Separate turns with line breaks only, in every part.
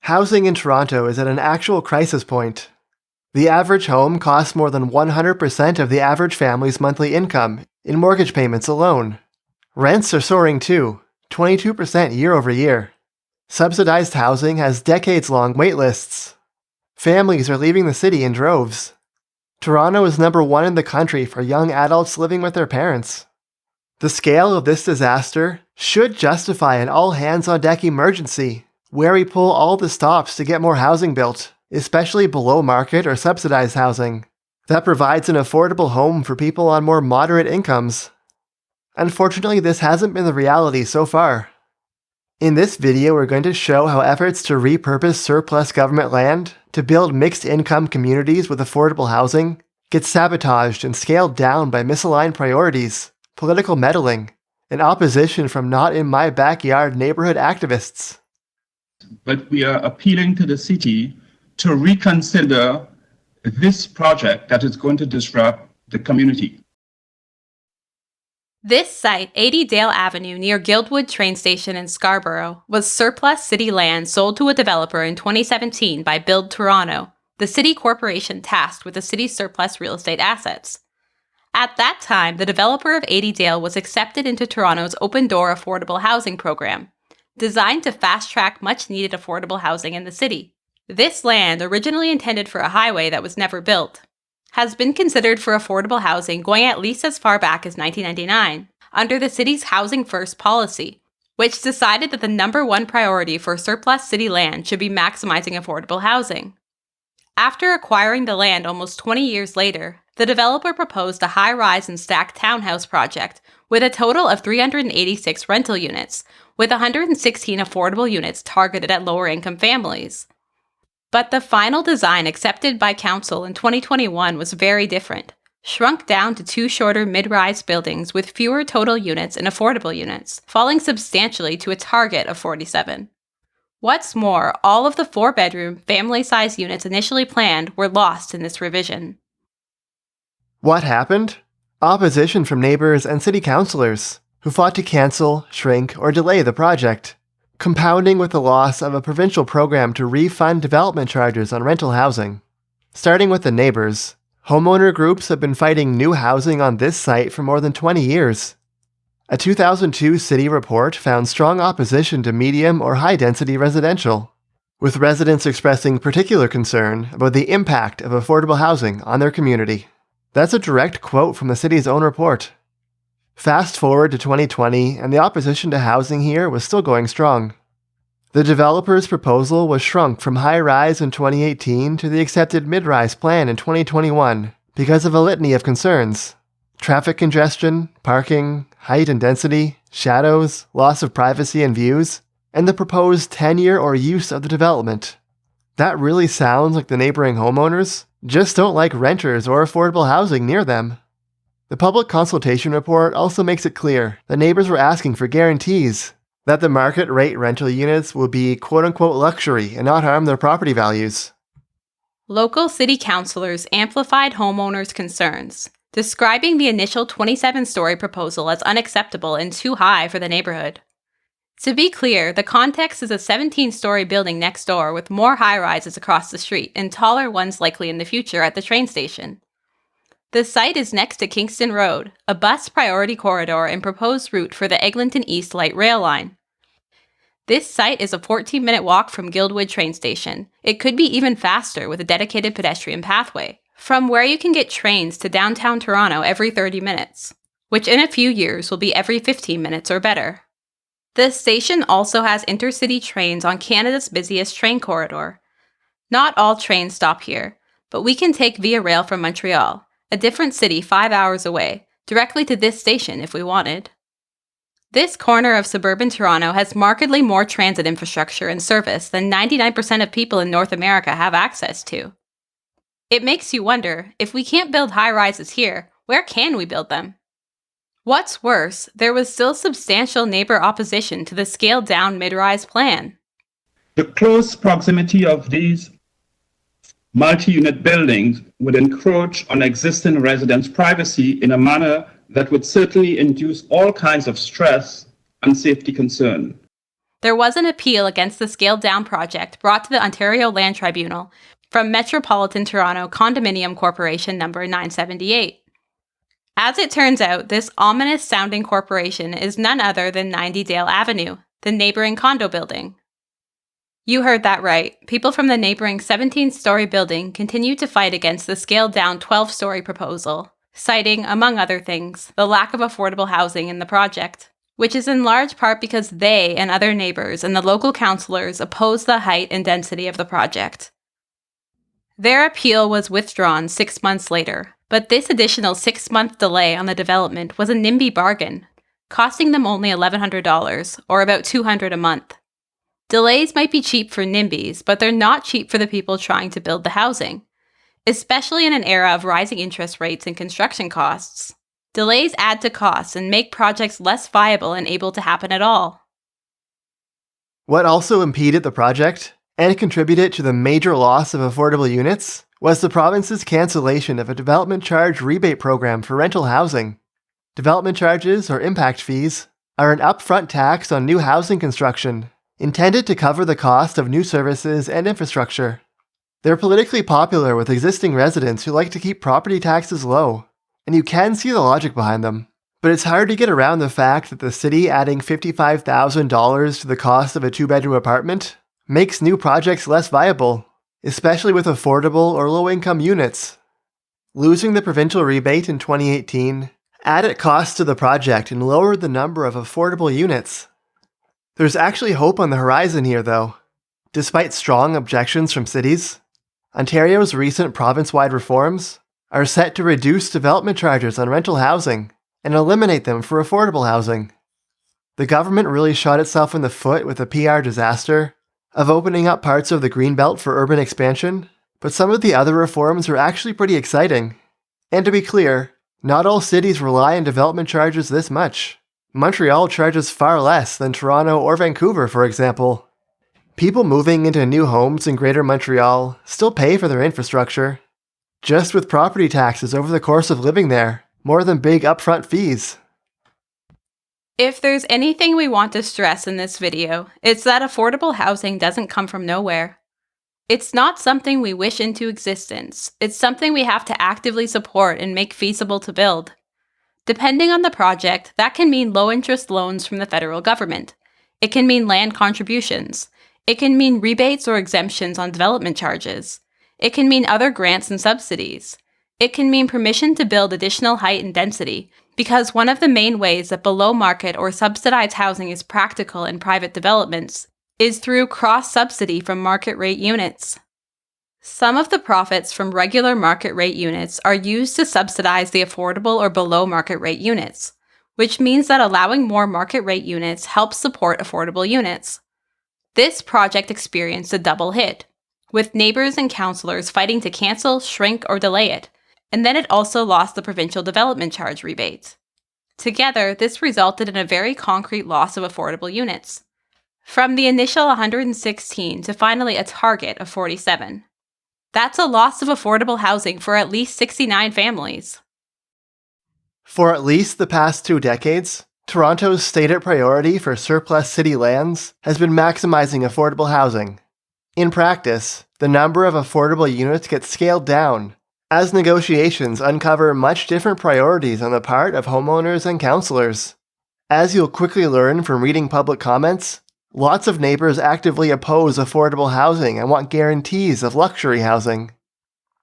Housing in Toronto is at an actual crisis point. The average home costs more than 100% of the average family's monthly income in mortgage payments alone. Rents are soaring too, 22% year over year. Subsidized housing has decades-long wait lists. Families are leaving the city in droves. Toronto is number 1 in the country for young adults living with their parents. The scale of this disaster should justify an all-hands-on-deck emergency, where we pull all the stops to get more housing built, especially below-market or subsidized housing, that provides an affordable home for people on more moderate incomes. Unfortunately, this hasn't been the reality so far. In this video, we're going to show how efforts to repurpose surplus government land to build mixed-income communities with affordable housing get sabotaged and scaled down by misaligned priorities, political meddling, and opposition from not-in-my-backyard neighborhood activists.
But we are appealing to the city to reconsider this project that is going to disrupt the community.
This site, 80 Dale Avenue near Guildwood train station in Scarborough, was surplus city land sold to a developer in 2017 by Build Toronto, the city corporation tasked with the city's surplus real estate assets. At that time, the developer of 80 Dale was accepted into Toronto's Open Door Affordable Housing program, designed to fast-track much-needed affordable housing in the city. This land, originally intended for a highway that was never built, has been considered for affordable housing going at least as far back as 1999, under the city's Housing First policy, which decided that the number 1 priority for surplus city land should be maximizing affordable housing. After acquiring the land almost 20 years later, the developer proposed a high-rise and stacked townhouse project with a total of 386 rental units, with 116 affordable units targeted at lower-income families. But the final design accepted by Council in 2021 was very different, shrunk down to 2 shorter mid-rise buildings with fewer total units and affordable units, falling substantially to a target of 47. What's more, all of the 4-bedroom, family-sized units initially planned were lost in this revision.
What happened? Opposition from neighbors and city councillors, who fought to cancel, shrink, or delay the project, compounding with the loss of a provincial program to refund development charges on rental housing. Starting with the neighbors, homeowner groups have been fighting new housing on this site for more than 20 years. A 2002 city report found strong opposition to medium or high-density residential, with residents expressing particular concern about the impact of affordable housing on their community. That's a direct quote from the city's own report. Fast forward to 2020, and the opposition to housing here was still going strong. The developer's proposal was shrunk from high-rise in 2018 to the accepted mid-rise plan in 2021 because of a litany of concerns: traffic congestion, parking, height and density, shadows, loss of privacy and views, and the proposed tenure or use of the development. That really sounds like the neighboring homeowners just don't like renters or affordable housing near them. The public consultation report also makes it clear that neighbors were asking for guarantees that the market rate rental units will be quote-unquote luxury and not harm their property values.
Local city councillors amplified homeowners' concerns, describing the initial 27-story proposal as unacceptable and too high for the neighborhood. To be clear, the context is a 17-story building next door with more high-rises across the street and taller ones likely in the future at the train station. The site is next to Kingston Road, a bus priority corridor and proposed route for the Eglinton East Light Rail line. This site is a 14-minute walk from Guildwood train station. It could be even faster with a dedicated pedestrian pathway, from where you can get trains to downtown Toronto every 30 minutes, which in a few years will be every 15 minutes or better. The station also has intercity trains on Canada's busiest train corridor. Not all trains stop here, but we can take Via Rail from Montreal, a different city 5 hours away, directly to this station if we wanted. This corner of suburban Toronto has markedly more transit infrastructure and service than 99% of people in North America have access to. It makes you wonder, if we can't build high-rises here, where can we build them? What's worse, there was still substantial neighbor opposition to the scaled-down mid-rise plan.
The close proximity of these multi-unit buildings would encroach on existing residents' privacy in a manner that would certainly induce all kinds of stress and safety concern.
There was an appeal against the scaled-down project brought to the Ontario Land Tribunal from Metropolitan Toronto Condominium Corporation No. 978. As it turns out, this ominous-sounding corporation is none other than 90 Dale Avenue, the neighboring condo building. You heard that right. People from the neighboring 17-story building continue to fight against the scaled-down 12-story proposal, citing, among other things, the lack of affordable housing in the project, which is in large part because they and other neighbors and the local councillors oppose the height and density of the project. Their appeal was withdrawn 6 months later, but this additional 6-month delay on the development was a NIMBY bargain, costing them only $1,100, or about $200 a month. Delays might be cheap for NIMBYs, but they're not cheap for the people trying to build the housing, especially in an era of rising interest rates and construction costs. Delays add to costs and make projects less viable and able to happen at all.
What also impeded the project, and contributed to the major loss of affordable units, was the province's cancellation of a development charge rebate program for rental housing. Development charges, or impact fees, are an upfront tax on new housing construction, intended to cover the cost of new services and infrastructure. They're politically popular with existing residents who like to keep property taxes low, and you can see the logic behind them. But it's hard to get around the fact that the city adding $55,000 to the cost of a 2-bedroom apartment makes new projects less viable, especially with affordable or low-income units. Losing the provincial rebate in 2018 added costs to the project and lowered the number of affordable units. There's actually hope on the horizon here, though. Despite strong objections from cities, Ontario's recent province-wide reforms are set to reduce development charges on rental housing and eliminate them for affordable housing. The government really shot itself in the foot with a PR disaster of opening up parts of the Greenbelt for urban expansion, but some of the other reforms are actually pretty exciting. And to be clear, not all cities rely on development charges this much. Montreal charges far less than Toronto or Vancouver, for example. People moving into new homes in Greater Montreal still pay for their infrastructure, just with property taxes over the course of living there, more than big upfront fees.
If there's anything we want to stress in this video, it's that affordable housing doesn't come from nowhere. It's not something we wish into existence. It's something we have to actively support and make feasible to build. Depending on the project, that can mean low-interest loans from the federal government. It can mean land contributions. It can mean rebates or exemptions on development charges. It can mean other grants and subsidies. It can mean permission to build additional height and density, because one of the main ways that below-market or subsidized housing is practical in private developments is through cross-subsidy from market-rate units. Some of the profits from regular market-rate units are used to subsidize the affordable or below-market-rate units, which means that allowing more market-rate units helps support affordable units. This project experienced a double hit, with neighbors and councillors fighting to cancel, shrink, or delay it, and then it also lost the provincial development charge rebate. Together, this resulted in a very concrete loss of affordable units, from the initial 116 to finally a target of 47. That's a loss of affordable housing for at least 69 families.
For at least the past 2 decades, Toronto's stated priority for surplus city lands has been maximizing affordable housing. In practice, the number of affordable units gets scaled down, as negotiations uncover much different priorities on the part of homeowners and councillors. As you'll quickly learn from reading public comments, lots of neighbors actively oppose affordable housing and want guarantees of luxury housing.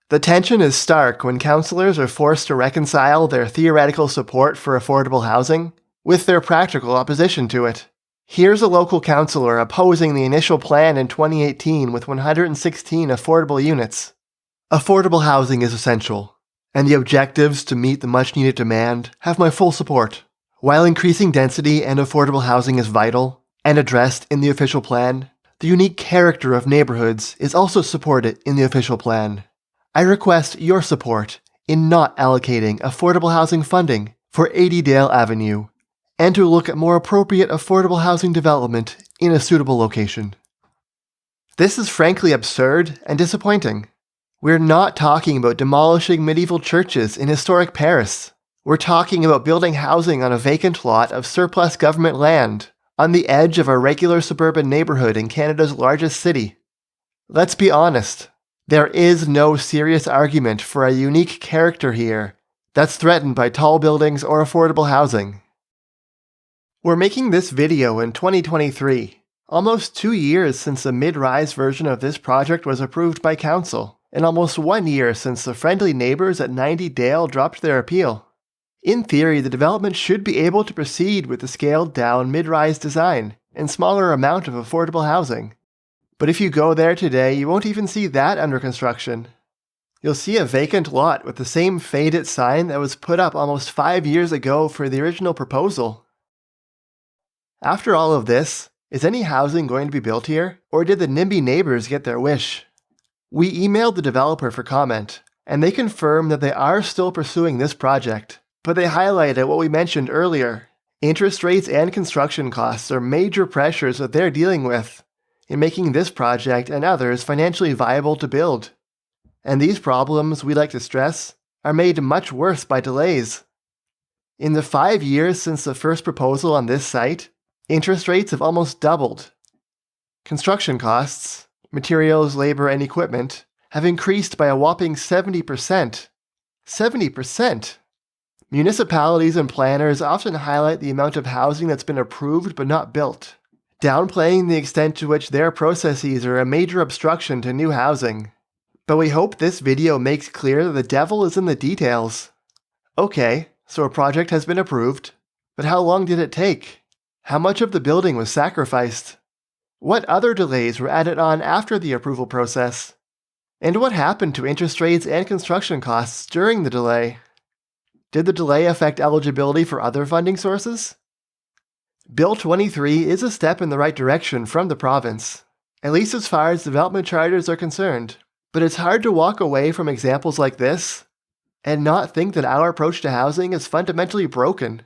The tension is stark when councillors are forced to reconcile their theoretical support for affordable housing with their practical opposition to it. Here's a local councillor opposing the initial plan in 2018 with 116 affordable units. Affordable housing is essential, and the objectives to meet the much-needed demand have my full support. While increasing density and affordable housing is vital and addressed in the official plan, the unique character of neighborhoods is also supported in the official plan. I request your support in not allocating affordable housing funding for 80 Dale Avenue, and to look at more appropriate affordable housing development in a suitable location. This is frankly absurd and disappointing. We're not talking about demolishing medieval churches in historic Paris. We're talking about building housing on a vacant lot of surplus government land, on the edge of a regular suburban neighborhood in Canada's largest city. Let's be honest, there is no serious argument for a unique character here that's threatened by tall buildings or affordable housing. We're making this video in 2023, almost 2 years since the mid-rise version of this project was approved by Council, and almost 1 year since the friendly neighbors at 90 Dale dropped their appeal. In theory, the development should be able to proceed with the scaled-down mid-rise design and smaller amount of affordable housing. But if you go there today, you won't even see that under construction. You'll see a vacant lot with the same faded sign that was put up almost 5 years ago for the original proposal. After all of this, is any housing going to be built here, or did the NIMBY neighbors get their wish? We emailed the developer for comment, and they confirmed that they are still pursuing this project, but they highlighted what we mentioned earlier. Interest rates and construction costs are major pressures that they're dealing with in making this project and others financially viable to build. And these problems, we like to stress, are made much worse by delays. In the 5 years since the first proposal on this site, interest rates have almost doubled. Construction costs, materials, labor, and equipment have increased by a whopping 70%. 70%! Municipalities and planners often highlight the amount of housing that's been approved but not built, downplaying the extent to which their processes are a major obstruction to new housing. But we hope this video makes clear that the devil is in the details. Okay, so a project has been approved, but how long did it take? How much of the building was sacrificed? What other delays were added on after the approval process? And what happened to interest rates and construction costs during the delay? Did the delay affect eligibility for other funding sources? Bill 23 is a step in the right direction from the province, at least as far as development charters are concerned. But it's hard to walk away from examples like this and not think that our approach to housing is fundamentally broken.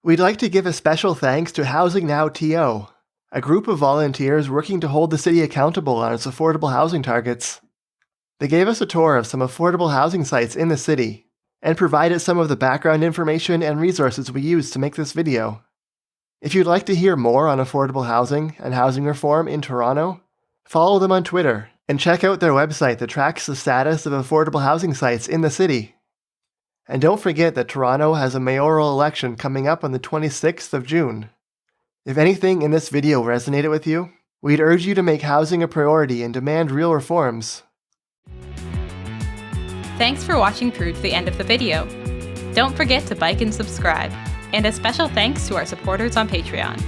We'd like to give a special thanks to Housing Now TO, a group of volunteers working to hold the city accountable on its affordable housing targets. They gave us a tour of some affordable housing sites in the city and provided some of the background information and resources we used to make this video. If you'd like to hear more on affordable housing and housing reform in Toronto, follow them on Twitter and check out their website that tracks the status of affordable housing sites in the city. And don't forget that Toronto has a mayoral election coming up on the 26th of June. If anything in this video resonated with you, we'd urge you to make housing a priority and demand real reforms.
Thanks for watching through to the end of the video. Don't forget to like and subscribe. And a special thanks to our supporters on Patreon.